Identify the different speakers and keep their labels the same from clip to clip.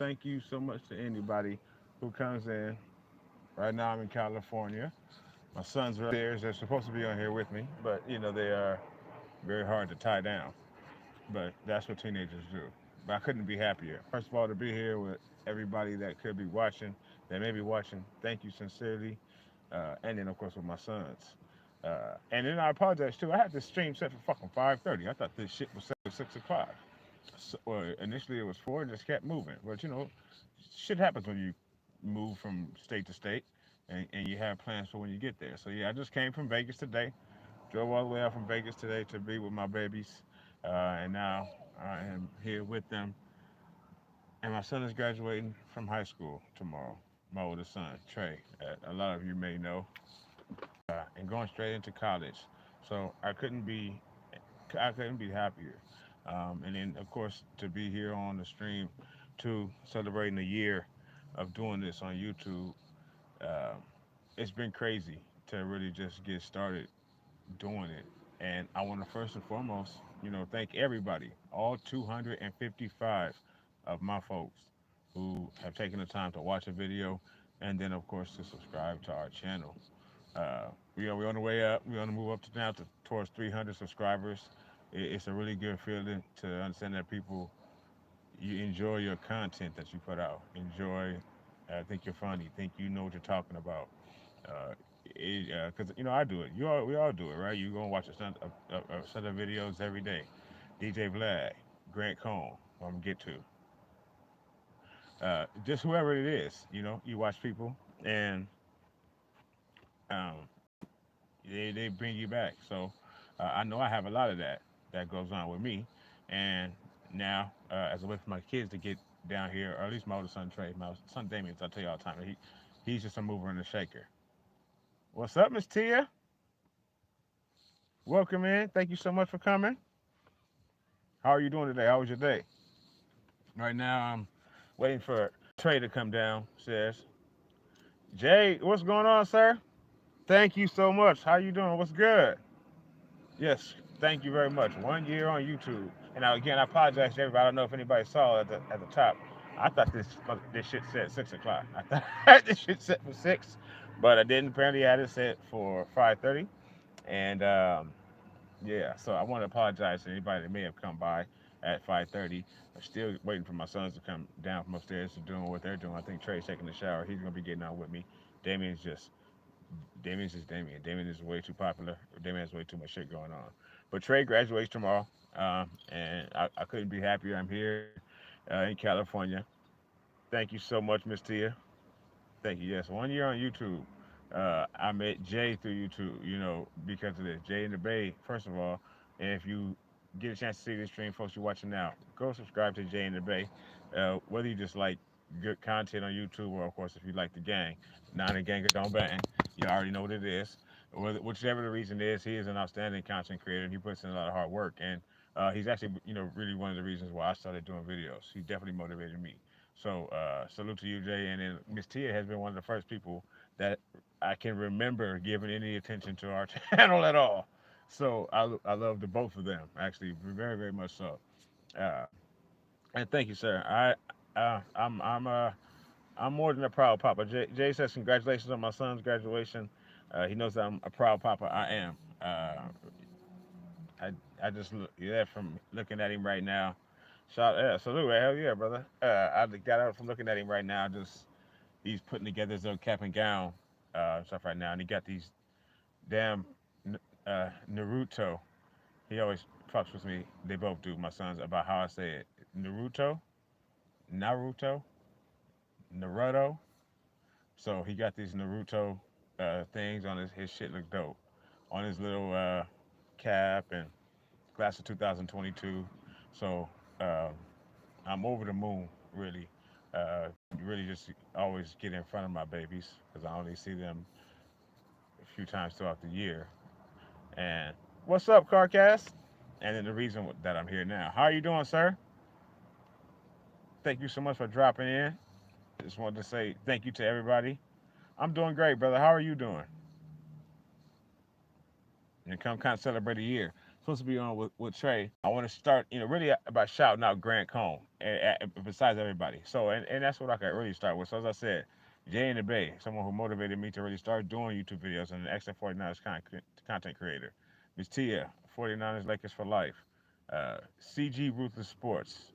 Speaker 1: thank you so much to anybody who comes in. Right now, I'm in California. My sons are upstairs. They're supposed to be on here with me, but they are very hard to tie down. But that's what teenagers do. But I couldn't be happier. First of all, to be here with everybody that could be watching, that may be watching. Thank you sincerely. And then, of course, with my sons. And then I apologize too. I had this stream set for fucking 5:30. I thought this shit was set for 6 o'clock. So, well, initially it was four, and just kept moving. But shit happens when you move from state to state, and you have plans for when you get there. So yeah, I just came from Vegas today. Drove all the way out from Vegas today to be with my babies, and now I am here with them. And my son is graduating from high school tomorrow. My oldest son, Trey, a lot of you may know, and going straight into college. So I couldn't be happier. And then, of course, to be here on the stream, to celebrating a year of doing this on YouTube. Uh, it's been crazy to really just get started doing it. And I want to first and foremost, thank everybody, all 255 of my folks who have taken the time to watch a video, and then, of course, to subscribe to our channel. We're on the way up. We're on the move up to now towards 300 subscribers. It's a really good feeling to understand that people, you enjoy your content that you put out. Enjoy, think you're funny, think you know what you're talking about. Uh, because I do it. We all do it, right? You go and watch a set of videos every day. DJ Vlad, Grant Cohn, who I'm gonna get to. Just whoever it is, you watch people, and um, they bring you back. So I know I have a lot of that goes on with me, and now as a way for my kids to get down here, or at least my older son Trey, my son Damien, I tell you all the time, he's just a mover and a shaker. What's up, Miss Tia? Welcome in. Thank you so much for coming. How are you doing today? How was your day? Right now, I'm waiting for Trey to come down. Says Jay, what's going on, sir? Thank you so much. How you doing? What's good? Yes, thank you very much. 1 year on YouTube. And now again, I apologize to everybody. I don't know if anybody saw at the top. I thought this shit said 6 o'clock. I thought this shit set for 6, but I didn't. Apparently, I had it set for 5:30. And yeah, so I want to apologize to anybody that may have come by at 5:30. I'm still waiting for my sons to come down from upstairs to doing what they're doing. I think Trey's taking a shower. He's gonna be getting on with me. Damien's just Damien's just Damien. Damien is way too popular. Damien has way too much shit going on. But Trey graduates tomorrow, and I couldn't be happier. I'm here in California. Thank you so much, Miss Tia. Thank you. Yes, 1 year on YouTube. I met Jay through YouTube, because of this. Jay in the Bay, first of all. And if you get a chance to see this stream, folks, you're watching now, go subscribe to Jay in the Bay. Whether you just like good content on YouTube, or of course, if you like the gang, not a ganger, don't bang. You already know what it is. Whichever the reason is, he is an outstanding content creator, and he puts in a lot of hard work. And he's actually, really one of the reasons why I started doing videos. He definitely motivated me. So salute to you, Jay. And then Miss Tia has been one of the first people that I can remember giving any attention to our channel at all. So I love the both of them, actually, very, very much so. Uh, and thank you, sir. I'm more than a proud papa. Jay says congratulations on my son's graduation. He knows that I'm a proud papa. I am. I I just look, yeah, from looking at him right now. Yeah, salute, hell yeah, brother. I got out from looking at him right now. Just he's putting together his little cap and gown stuff right now, and he got these damn Naruto. He always fucks with me. They both do, my sons, about how I say it. Naruto, Naruto, Naruto. So he got these Naruto things on his shit. Look dope on his little cap and class of 2022. So uh, I'm over the moon, really. Really just always get in front of my babies because I only see them a few times throughout the year. And what's up, Carcast? And then the reason that I'm here now. How are you doing, sir? Thank you so much for dropping in. Just wanted to say thank you to everybody. I'm doing great, brother. How are you doing? And come kind of celebrate a year. supposed to be on with Trey. I want to start, really about shouting out Grant Cohn, and besides everybody. So, and that's what I could really start with. So, as I said, Jay in the Bay, someone who motivated me to really start doing YouTube videos, and an ex 49ers content creator. Miss Tia, 49ers Lakers for life. CG Ruthless Sports.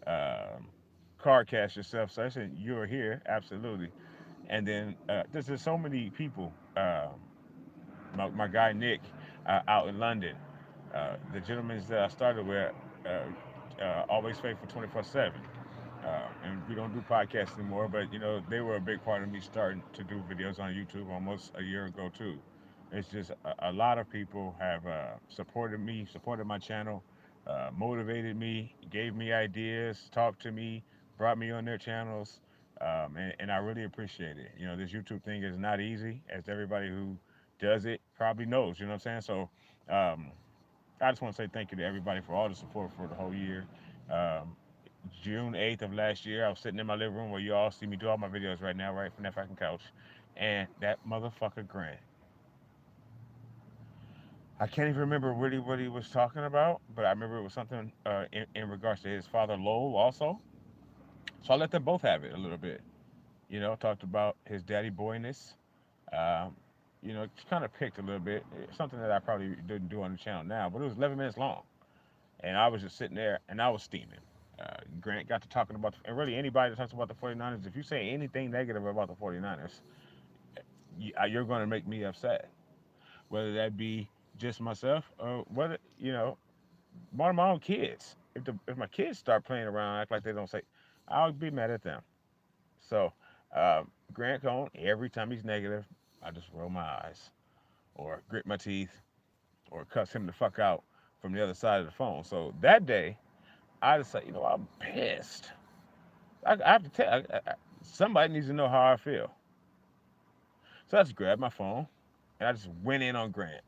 Speaker 1: Um, Cardcast yourself. So I said you're here, absolutely. And then there's just so many people. My guy Nick out in London, the gentlemen that I started with, always faithful 24/7. And we don't do podcasts anymore, but they were a big part of me starting to do videos on YouTube almost a year ago too. It's just a lot of people have supported me, supported my channel, motivated me, gave me ideas, talked to me, brought me on their channels, and I really appreciate it. This YouTube thing is not easy, as everybody who does it probably knows. You know what I'm saying? So um, I just want to say thank you to everybody for all the support for the whole year. Um, June 8th of last year, I was sitting in my living room where you all see me do all my videos right now, right from that fucking couch. And that motherfucker Grant. I can't even remember really what he was talking about, but I remember it was something in regards to his father Lowell also. So I let them both have it a little bit. Talked about his daddy boyness. Um, just kind of picked a little bit. Something that I probably didn't do on the channel now, but it was 11 minutes long. And I was just sitting there and I was steaming. Grant got to talking about, and really anybody that talks about the 49ers, if you say anything negative about the 49ers, you're going to make me upset. Whether that be just myself or whether, one of my own kids. If my kids start playing around, act like they don't say, I'll be mad at them. So, Grant Cohn, every time he's negative, I just roll my eyes or grit my teeth or cuss him the fuck out from the other side of the phone. So that day, I just said, I'm pissed. I have to tell somebody needs to know how I feel. So I just grabbed my phone and I just went in on Grant.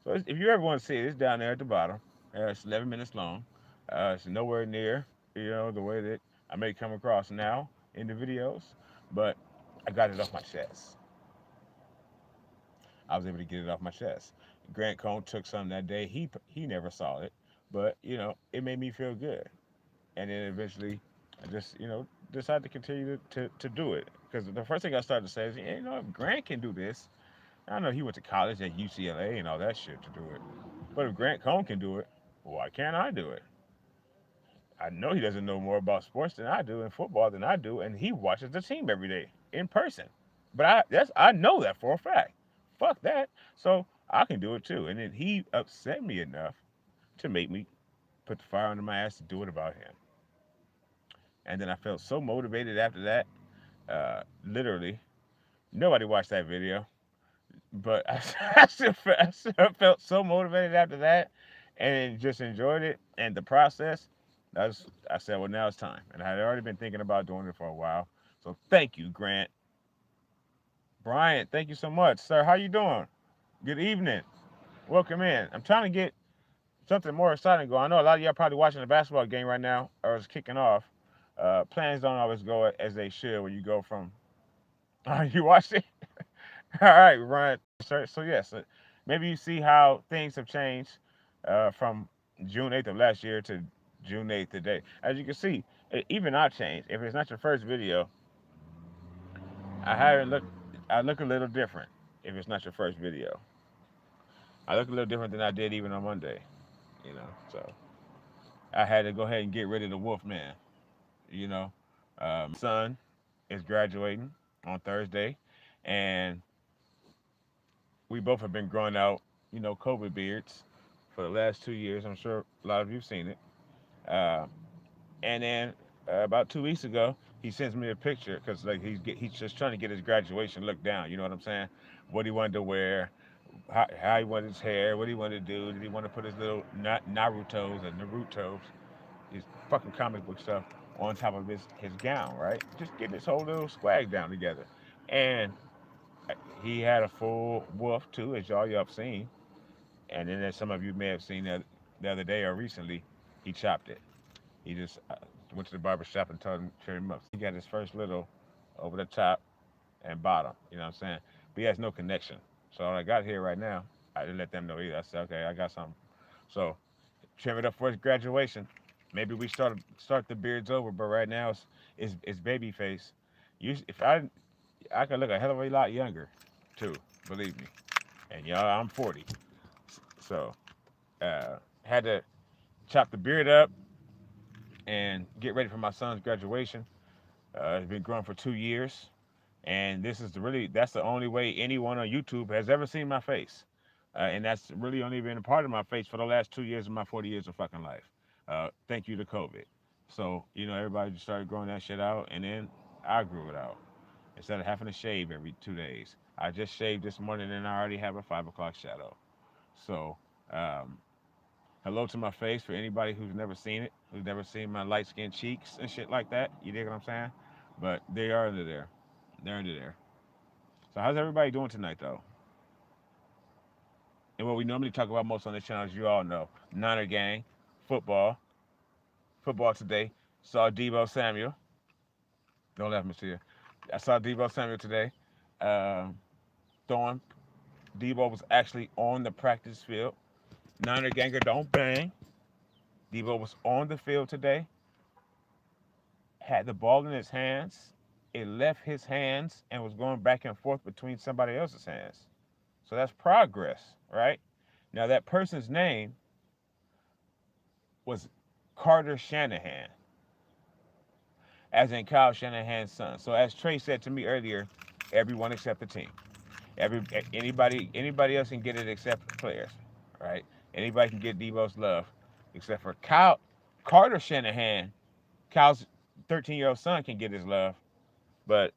Speaker 1: So if you ever want to see it, it's down there at the bottom. It's 11 minutes long. It's nowhere near, the way that I may come across now in the videos, but I got it off my chest. I was able to get it off my chest. Grant Cohn took some that day. He never saw it, but it made me feel good. And then eventually, I just decided to continue to do it because the first thing I started to say is, if Grant can do this, I know he went to college at UCLA and all that shit to do it, but if Grant Cohn can do it, why can't I do it? I know he doesn't know more about sports than I do and football than I do, and he watches the team every day in person. But I know that for a fact. Fuck that. So I can do it too. And then he upset me enough to make me put the fire under my ass to do it about him. And then I felt so motivated after that. Literally, nobody watched that video, but I still felt so motivated after that, and just enjoyed it and the process. I said, well, now it's time, and I had already been thinking about doing it for a while. So thank you, Grant. Brian, thank you so much, sir. How you doing? Good evening. Welcome in. I'm trying to get something more exciting going. I know a lot of y'all probably watching the basketball game right now, or it's kicking off. Plans don't always go as they should when you go from. You watched it? All right, Ryan. So yes, maybe you see how things have changed from June 8th of last year to June 8th today. As you can see, even I changed. If it's not your first video, I haven't looked. I look a little different. If it's not your first video, I look a little different than I did even on Monday. So I had to go ahead and get rid of the Wolf Man. You know, son is graduating on Thursday, and we both have been growing out, COVID beards for the last 2 years. I'm sure a lot of you've seen it. Uh, and then about 2 weeks ago, he sends me a picture because like he's just trying to get his graduation look down. You know what I'm saying? What he wanted to wear, how he wanted his hair, what he wanted to do. Did he want to put his little Naruto's, his fucking comic book stuff on top of his gown, right? Just getting his whole little swag down together. And he had a full wolf too, as y'all have seen. And then as some of you may have seen the other day or recently, he chopped it. He just went to the barber shop and told him to trim him up. He got his first little over the top and bottom. You know what I'm saying? But he has no connection. So when I got here right now, I didn't let them know either. I said, okay, I got something So trim it up for his graduation. Maybe we start the beards over, but right now it's baby face. If I could look a hell of a lot younger, too. Believe me. And y'all, I'm 40, so had to chop the beard up and get ready for my son's graduation. It's been growing for 2 years, and that's the only way anyone on YouTube has ever seen my face, and that's really only been a part of my face for the last 2 years of my 40 years of fucking life. Thank you to COVID. So everybody just started growing that shit out, and then I grew it out instead of having to shave every 2 days. I just shaved this morning, and I already have a 5 o'clock shadow. So, um, hello to my face for anybody who's never seen it, who's never seen my light skinned cheeks and shit like that. You dig what I'm saying? But they are under there. They're under there. So how's everybody doing tonight though? And what we normally talk about most on this channel, as you all know, Niner gang, football, football today. Saw Debo Samuel. Don't laugh, Monsieur. I saw Debo Samuel today. Um, throwing. Debo was actually on the practice field. Niner ganger don't bang. Debo was on the field today. Had the ball in his hands. It left his hands and was going back and forth between somebody else's hands. So that's progress, right? Now that person's name was Carter Shanahan, as in Kyle Shanahan's son. So as Trey said to me earlier, everyone except the team. Anybody else can get it except the players, right? Anybody can get Debo's love, except for Carter Shanahan. Kyle's 13-year-old son can get his love, but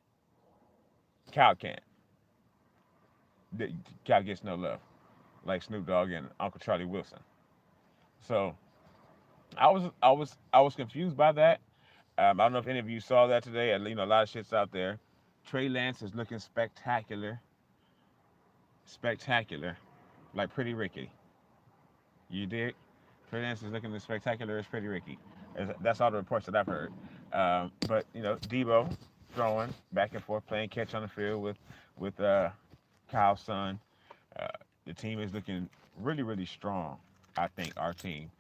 Speaker 1: Kyle can't. Kyle gets no love, like Snoop Dogg and Uncle Charlie Wilson. So I was confused by that. I don't know if any of you saw that today. A lot of shit's out there. Trey Lance is looking spectacular, spectacular, like Pretty Ricky. You dig? Trey Lance is looking as spectacular as Pretty Ricky. That's all the reports that I've heard. But Debo throwing back and forth, playing catch on the field with Kyle's son. Uh, the team is looking really, really strong. I think our team,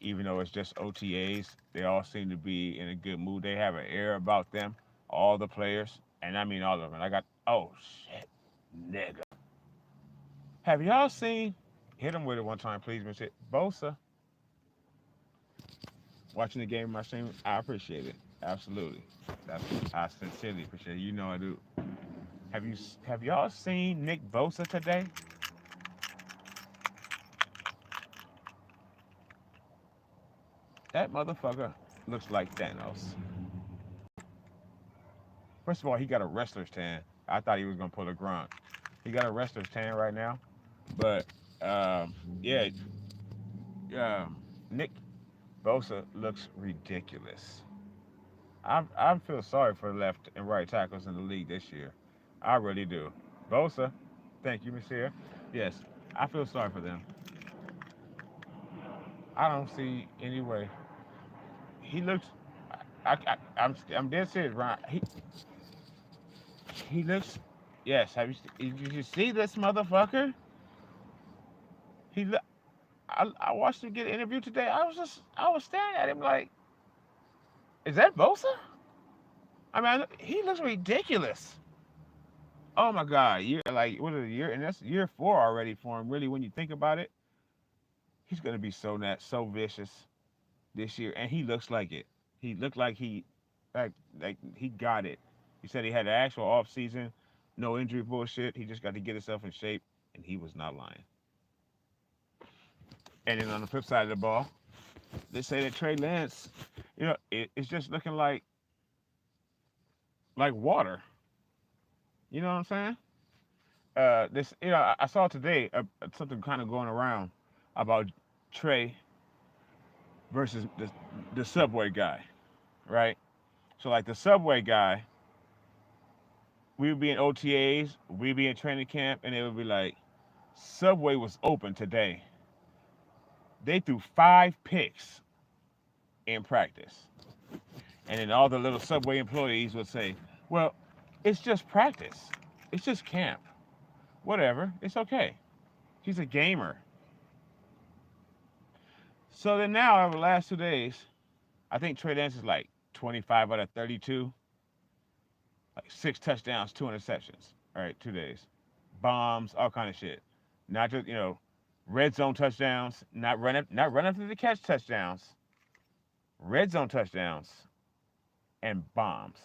Speaker 1: even though it's just OTAs, they all seem to be in a good mood. They have an air about them, all the players, and I mean all of them. Oh shit, nigga. Have y'all seen? Hit him with it one time, please, Mr. Bosa. Watching the game in my stream, I appreciate it. Absolutely. I sincerely appreciate it. I do. Have y'all seen Nick Bosa today? That motherfucker looks like Thanos. First of all, he got a wrestler's tan. I thought he was gonna pull a grunt. He got a wrestler's tan right now, but yeah, Nick Bosa looks ridiculous. I feel sorry for the left and right tackles in the league this year. I really do. Bosa, thank you, Monsieur. Yes, I feel sorry for them. I don't see any way. He looks. I'm dead serious, Ryan. He looks. Yes. Did you see this motherfucker? He. I watched him get an interview today. I was staring at him like, is that Bosa? I mean, he looks ridiculous. Oh my God, what is a year? And that's year 4 already for him. Really, when you think about it, he's gonna be so vicious this year, and he looks like it. He looked like like he got it. He said he had an actual off season, no injury bullshit. He just got to get himself in shape, and he was not lying. And then on the flip side of the ball, they say that Trey Lance, it's just looking like water. You know what I'm saying? I saw today something kind of going around about Trey versus the Subway guy, right? So like the Subway guy, we would be in OTAs, we'd be in training camp, and it would be like, Subway was open today. They threw 5 picks in practice. And then all the little Subway employees would say, well, it's just practice. It's just camp. Whatever. It's okay. He's a gamer. So then now over the last 2 days, I think Trey Lance is like 25 out of 32, like 6 touchdowns, 2 interceptions. All right, 2 days, bombs, all kind of shit. Not just red zone touchdowns, not running through the catch touchdowns, red zone touchdowns, and bombs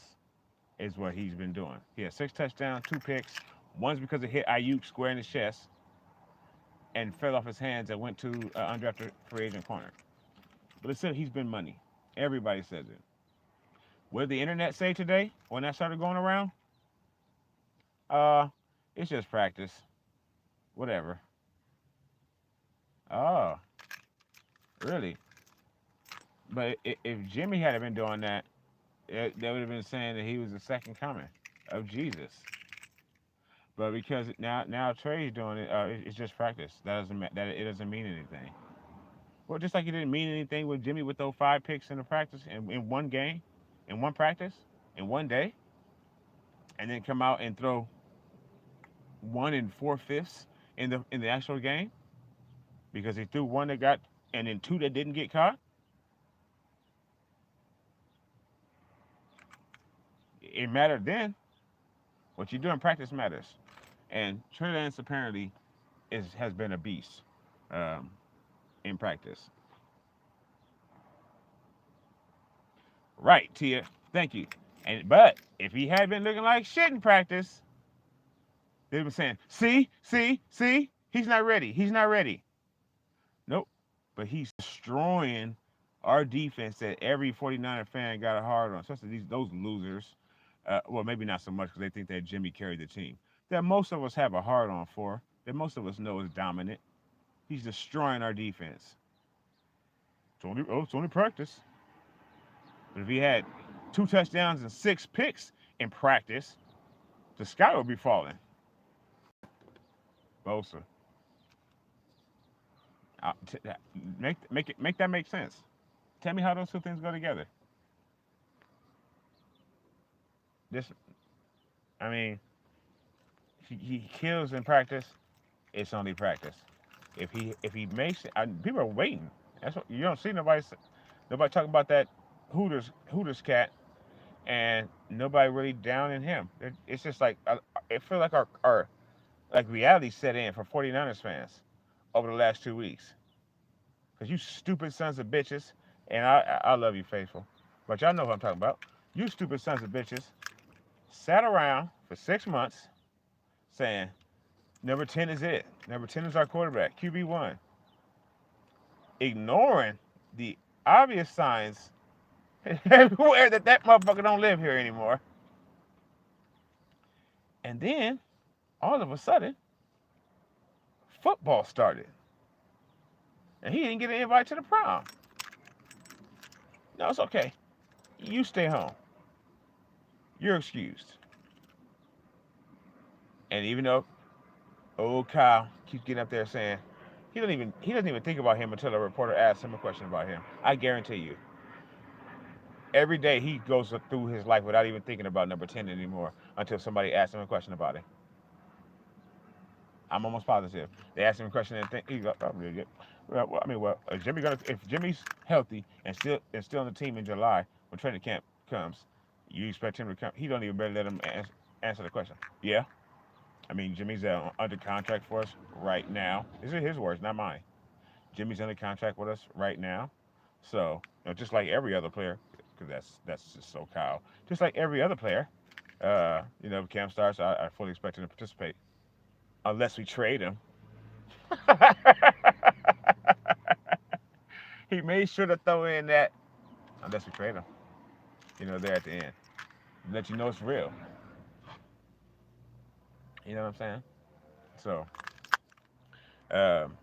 Speaker 1: is what he's been doing. He had 6 touchdowns, 2 picks. One's because it hit Ayuk square in the chest and fell off his hands and went to undrafted free agent corner. But it said he's been money. Everybody says it. What did the internet say today when that started going around? Uh, it's just practice. Whatever. Oh, really? But if Jimmy had been doing that, they would have been saying that he was the second coming of Jesus. But because now Trey's doing it, it's just practice. That it doesn't mean anything. Well, just like it didn't mean anything with Jimmy with those 5 picks in the practice in one game, in one practice, in one day, and then come out and throw 1 and 4/5 in the actual game because he threw one that got and then 2 that didn't get caught. It mattered then. What you do in practice matters. And Trey Lance apparently has been a beast um, in practice. Right, Tia. Thank you. But if he had been looking like shit in practice, they were saying, see, he's not ready. He's not ready. Nope. But he's destroying our defense that every 49er fan got a hard on, especially those losers. Well, maybe not so much because they think that Jimmy carried the team. That most of us have a hard on for, that most of us know is dominant. He's destroying our defense. It's only practice. But if he had 2 touchdowns and 6 picks in practice, the sky would be falling. Bosa. Make that make sense. Tell me how those two things go together. This, I mean, he kills in practice. It's only practice. If he makes it, people are waiting. That's what you don't see nobody talking about that Hooters cat, and nobody really down in him. It's just like it feels like our like reality set in for 49ers fans over the last 2 weeks. Cause you stupid sons of bitches, and I love you, faithful, but y'all know what I'm talking about. You stupid sons of bitches sat around for 6 months saying number 10 is it. Number 10 is our quarterback, QB1, ignoring the obvious signs everywhere that motherfucker don't live here anymore. And then all of a sudden, football started. And he didn't get an invite to the prom. No, it's okay. You stay home. You're excused. And even though old Kyle keeps getting up there saying he doesn't even think about him until a reporter asks him a question about him. I guarantee you. Every day he goes through his life without even thinking about number 10 anymore until somebody asks him a question about it. I'm almost positive. They asked him a question and he goes, "Oh, really good." Well, if Jimmy's healthy and still on the team in July when training camp comes, you expect him to come? He don't even better let him answer the question. Yeah, I mean Jimmy's under contract for us right now. These are his words, not mine. Jimmy's under contract with us right now, so just like every other player, because that's just so Kyle. Just like every other player, if camp starts, I fully expect him to participate, unless we trade him. He made sure to throw in that unless we trade him. There at the end, let you know it's real. You know what I'm saying? So, um,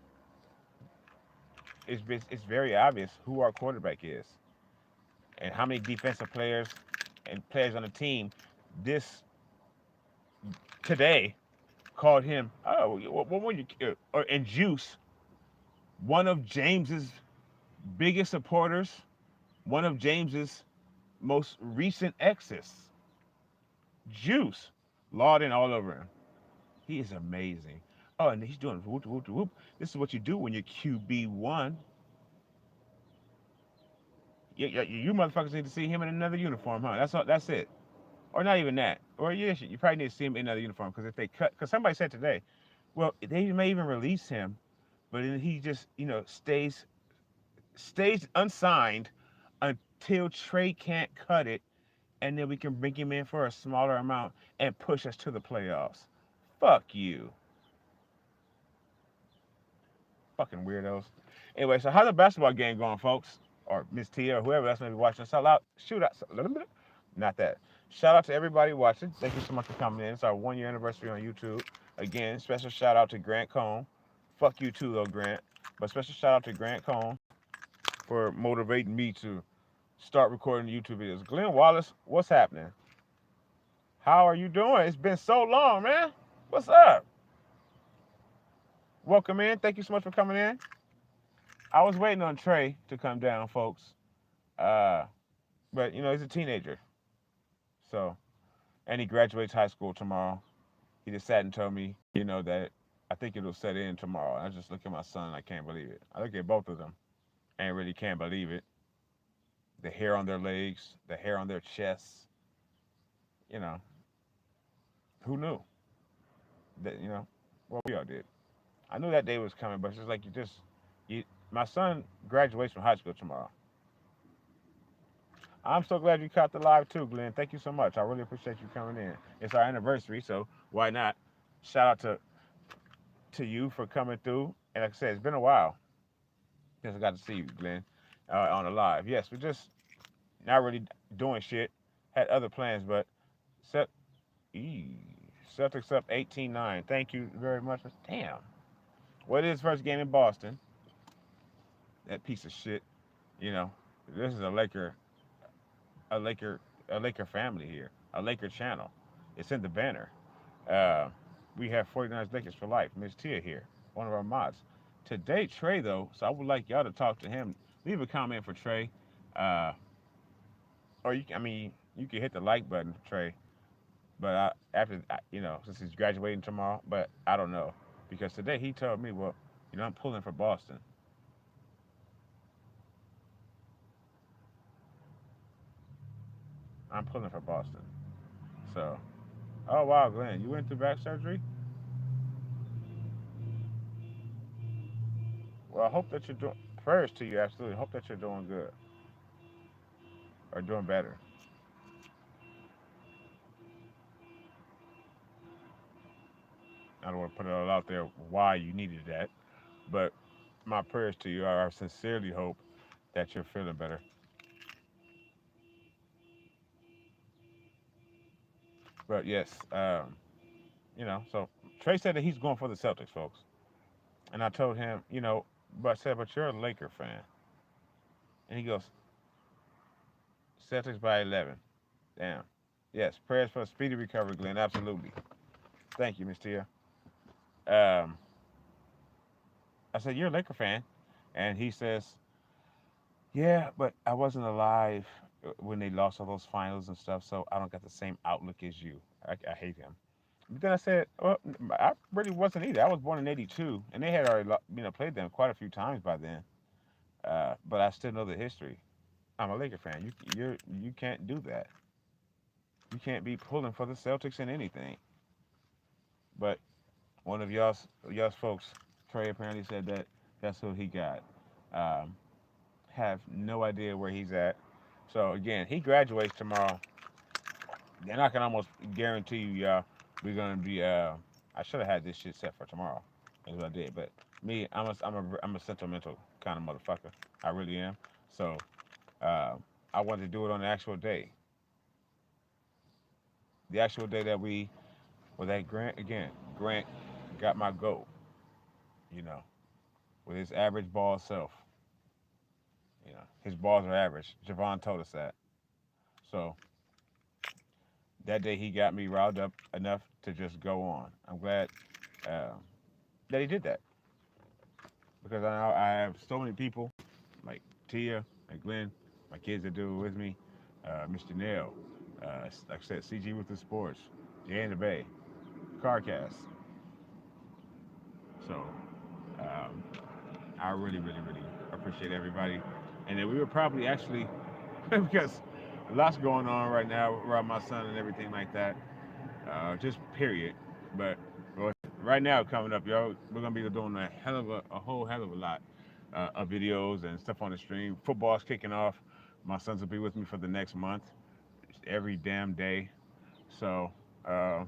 Speaker 1: it's very obvious who our quarterback is and how many defensive players and players on the team this today called him. Oh, what were you? And Juice, one of James's biggest supporters, one of James's most recent exes. Juice, lauding all over him. He is amazing. Oh, and he's doing whoop, whoop, whoop. This is what you do when you're QB1. You motherfuckers need to see him in another uniform, huh? That's all. That's it. Or not even that. Or yes, you probably need to see him in another uniform because if they cut, because somebody said today, well, they may even release him, but then he just stays unsigned until Trey can't cut it, and then we can bring him in for a smaller amount and push us to the playoffs. Fuck you, fucking weirdos. Anyway, so how's the basketball game going, folks? Or Miss Tia or whoever else may be watching. Shout out, shoot out, not that. Shout out to everybody watching. Thank you so much for coming in. It's our 1 year anniversary on YouTube. Again, special shout out to Grant Cohn. Fuck you too, though, Grant. But special shout out to Grant Cohn for motivating me to start recording YouTube videos. Glenn Wallace, what's happening? How are you doing? It's been so long, man. What's up? Welcome in. Thank you so much for coming in. I was waiting on Trey to come down, folks. But he's a teenager. So, and he graduates high school tomorrow. He just sat and told me, that I think it'll set in tomorrow. I just look at my son and I can't believe it. I look at both of them and really can't believe it. The hair on their legs, the hair on their chests. Who knew? That well, we all did. I knew that day was coming, but it's just like my son graduates from high school tomorrow. I'm so glad you caught the live too, Glenn. Thank you so much. I really appreciate you coming in. It's our anniversary, so why not? Shout out to you for coming through. And like I said, it's been a while since I got to see you, Glenn, on the live. Yes, we're just not really doing shit. Had other plans, but Celtics up 18-9. Thank you very much. Damn. What is first game in Boston? That piece of shit. This is a Laker family here, a Laker channel. It's in the banner. We have 49ers Lakers for life. Miss Tia here, one of our mods. Today, Trey, though, so I would like y'all to talk to him. Leave a comment for Trey. Or you can hit the like button for Trey. But since he's graduating tomorrow, but I don't know. Because today he told me, well, I'm pulling for Boston. I'm pulling for Boston. So, oh wow, Glenn, you went through back surgery? Well, I hope that you're doing, prayers to you, absolutely. Hope that you're doing good or doing better. I don't want to put it all out there why you needed that, but my prayers to you are I sincerely hope that you're feeling better. But yes, so Trey said that he's going for the Celtics, folks. And I told him, but I said, but you're a Laker fan. And he goes, Celtics by 11. Damn. Yes, prayers for a speedy recovery, Glenn. Absolutely. Thank you, Miss Tia. I said, you're a Laker fan. And he says, yeah, but I wasn't alive when they lost all those finals and stuff, so I don't got the same outlook as you. I hate him. But then I said, well, I really wasn't either. I was born in '82, and they had already, played them quite a few times by then. But I still know the history. I'm a Laker fan. You can't do that. You can't be pulling for the Celtics in anything. But one of y'all's folks, Trey, apparently said that that's who he got. Have no idea where he's at. So again, he graduates tomorrow. And I can almost guarantee you, y'all, we're gonna be. I should have had this shit set for tomorrow. That's what I did. But me, I'm a sentimental kind of motherfucker. I really am. So I wanted to do it on the actual day. The actual day that that Grant again. Grant got my goal. With his average ball self. His balls are average. Javon told us that. So that day he got me riled up enough to just go on. I'm glad that he did that because I have so many people like Tia and Glenn, my kids that do it with me, Mr. Nail, like I said, CG with the Sports, Jay in the Bay, Carcast. So I really, really, really appreciate everybody. And then we were probably actually because lots going on right now around my son and everything like that. Just period. But well, right now coming up, y'all, we're gonna be doing a whole hell of a lot of videos and stuff on the stream. Football's kicking off. My sons will be with me for the next month, every damn day. So uh,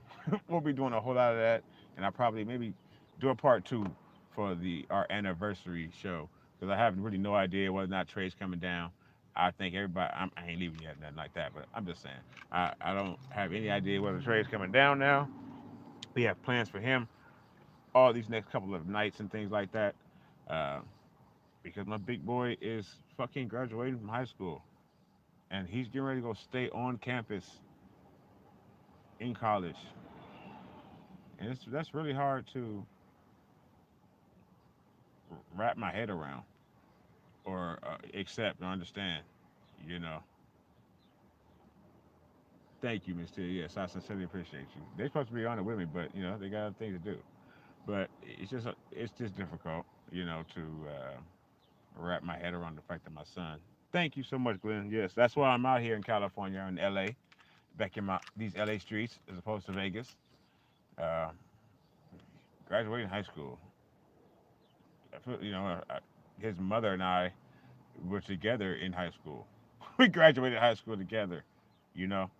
Speaker 1: we'll be doing a whole lot of that, and I'll probably maybe do a part two for the our anniversary show because I have really no idea whether or not Trey's coming down. I think everybody, I ain't leaving yet, nothing like that, but I'm just saying, I don't have any idea whether Trey's coming down now. We have plans for him all these next couple of nights and things like that uh, because my big boy is fucking graduating from high school and he's getting ready to go stay on campus in college. And that's really hard to wrap my head around or accept or understand. You know. Thank you, Miss T. Yes, I sincerely appreciate you. They're supposed to be on it with me, but they got other things to do. But it's just difficult, to wrap my head around the fact that my son. Thank you so much, Glenn. Yes, that's why I'm out here in California, in L.A., back in these L.A. streets as opposed to Vegas. Uh, Graduating high school. His mother and I were together in high school. We graduated high school together, you know.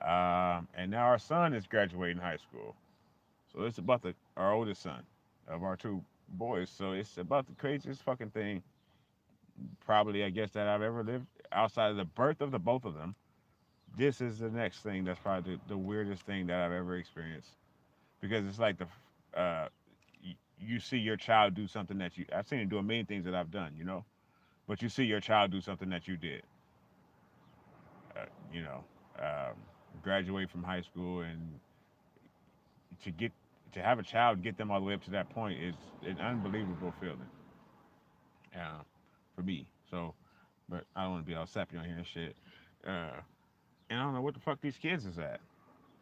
Speaker 1: And now our son is graduating high school. So it's about our oldest son of our two boys. So it's about the craziest fucking thing, probably, I guess, that I've ever lived outside of the birth of the both of them. This is the next thing that's probably the weirdest thing that I've ever experienced because it's like you see your child do something that I've seen him do a million things that I've done, but you see your child do something that you did, uh, you know, um, graduate from high school and to get to have a child get them all the way up to that point is an unbelievable feeling for me. So, but I don't want to be all sappy on here and shit. Uh, and I don't know what the fuck these kids is at.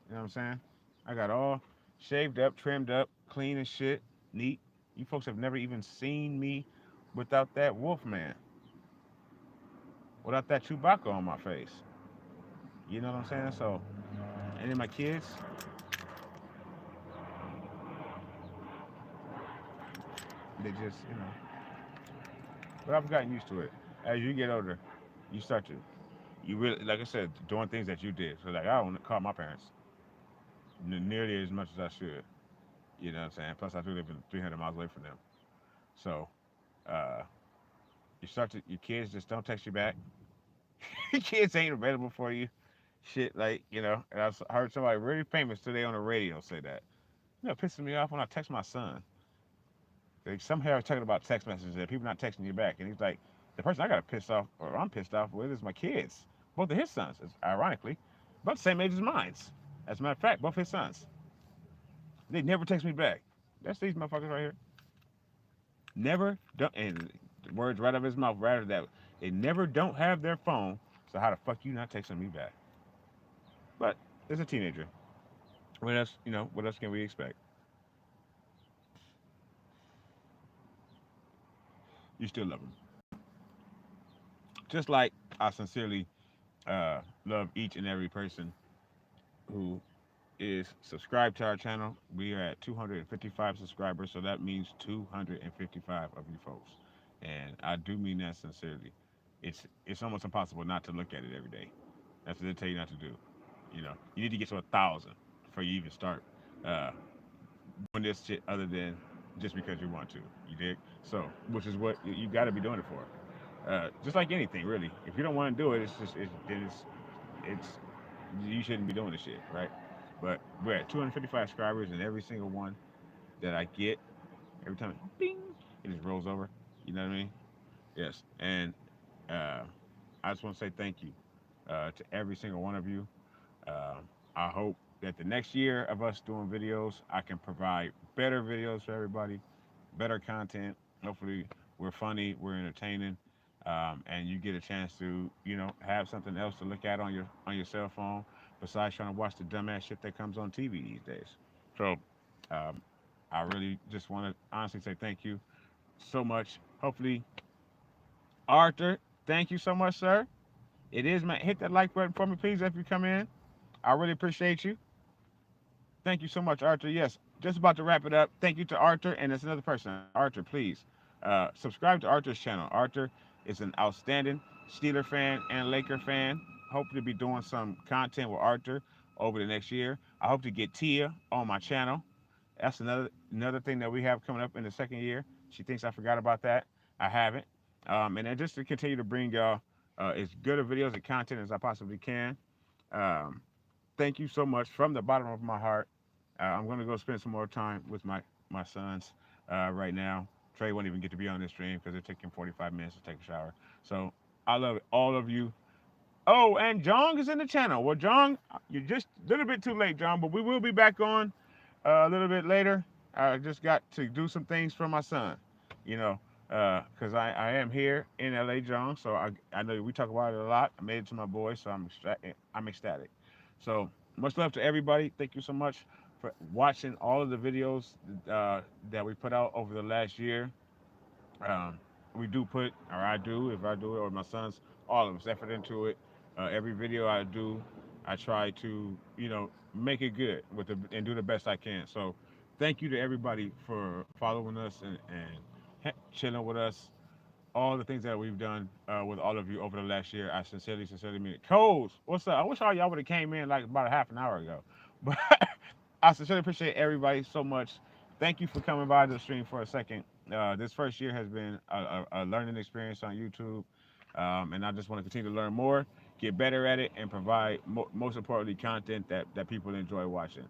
Speaker 1: You know what I'm saying? I got all shaved up, trimmed up, clean as shit, neat. You folks have never even seen me without that wolf man, without that Chewbacca on my face. You know what I'm saying? So, and then my kids, they just, but I've gotten used to it. As you get older, you start to, you really, like I said, doing things that you did. So, like, I don't call my parents nearly as much as I should. You know what I'm saying? Plus, I do live 300 miles away from them. So, uh, your kids just don't text you back. Your kids ain't available for you. Shit, like, and I heard somebody really famous today on the radio say that. It pisses me off when I text my son. Like, somehow I was talking about text messages and people not texting you back. And he's like, the person I got pissed off, or I'm pissed off with, is my kids. Both of his sons, ironically, about the same age as mine. As a matter of fact, both his sons. They never text me back. That's these motherfuckers right here. Never don't, and the words right out of his mouth, right out of that. They never don't have their phone. So how the fuck you not texting me back? But it's a teenager. What else can we expect? You still love him. Just like I sincerely love each and every person who is subscribed to our channel. We are at 255 subscribers, so that means 255 of you folks. And I do mean that sincerely. It's almost impossible not to look at it every day. That's what they tell you not to do. You need to get to 1,000 before you even start uh, doing this shit other than just because you want to. You dig? So, which is what you got to be doing it for. Just like anything, really. If you don't want to do it, it's you shouldn't be doing this shit, right? But we're at 255 subscribers, and every single one that I get, every time, bing, it just rolls over. You know what I mean? Yes. And uh, I just want to say thank you to every single one of you. Uh, I hope that the next year of us doing videos, I can provide better videos for everybody, better content. Hopefully, we're funny, we're entertaining, and you get a chance to, have something else to look at on your cell phone besides trying to watch the dumbass shit that comes on TV these days. So, um, I really just want to honestly say thank you so much. Hopefully, Arthur, thank you so much, sir. It is, man. Hit that like button for me, please, if you come in. I really appreciate you. Thank you so much, Arthur. Yes, just about to wrap it up. Thank you to Arthur, and there's another person. Arthur, please subscribe to Arthur's channel. Arthur is an outstanding Steeler fan and Laker fan. Hope to be doing some content with Arthur over the next year. I hope to get Tia on my channel. That's another thing that we have coming up in the second year. She thinks I forgot about that. I haven't. And then just to continue to bring y'all as good of videos and content as I possibly can. Um, thank you so much from the bottom of my heart. I'm gonna go spend some more time with my sons right now. Trey won't even get to be on this stream because it took him 45 minutes to take a shower. So I love all of you. Oh, and Jong is in the channel. Well, Jong, you're just a little bit too late, John, but we will be back on a little bit later. I just got to do some things for my son, you know, because I am here in LA, John. So I know we talk about it a lot. I made it to my boy, so I'm ecstatic. So much love to everybody. Thank you so much for watching all of the videos that we put out over the last year. Um, we do put, or I do, if I do it, or my sons, all of us effort into it. Every video I do, I try to, make it good and do the best I can. So, thank you to everybody for following us and chilling with us. All the things that we've done with all of you over the last year, I sincerely mean it. Coles, what's up? I wish all y'all would have came in like about a half an hour ago, but I sincerely appreciate everybody so much. Thank you for coming by the stream for a second. This first year has been a learning experience on YouTube, and I just want to continue to learn more, get better at it, and provide most importantly content that people enjoy watching.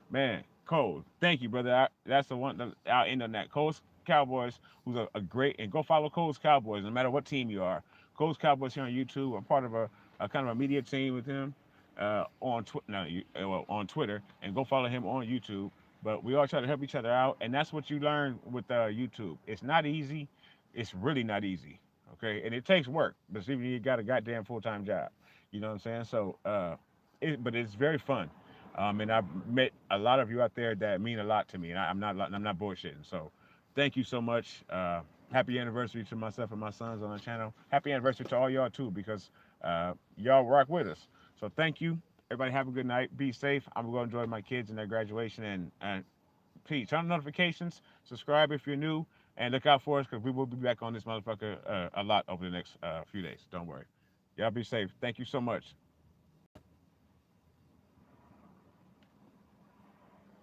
Speaker 1: Man, Cole, thank you, brother. That's the one that I'll end on that. Cole's Cowboys, who's a great, and go follow Cole's Cowboys, no matter what team you are. Cole's Cowboys here on YouTube. I'm part of a kind of a media team with him on Twitter, and go follow him on YouTube. But we all try to help each other out, and that's what you learn with YouTube. It's not easy. It's really not easy. Okay, and it takes work, but even you got a goddamn full-time job. You know what I'm saying? So, but it's very fun. And I've met a lot of you out there that mean a lot to me, and I'm not bullshitting. So, thank you so much. Happy anniversary to myself and my sons on the channel. Happy anniversary to all y'all too, because y'all rock with us. So, thank you. Everybody have a good night. Be safe. I'm gonna go enjoy my kids and their graduation, and please turn on notifications. Subscribe if you're new, and look out for us because we will be back on this motherfucker a lot over the next few days. Don't worry. Y'all be safe. Thank you so much.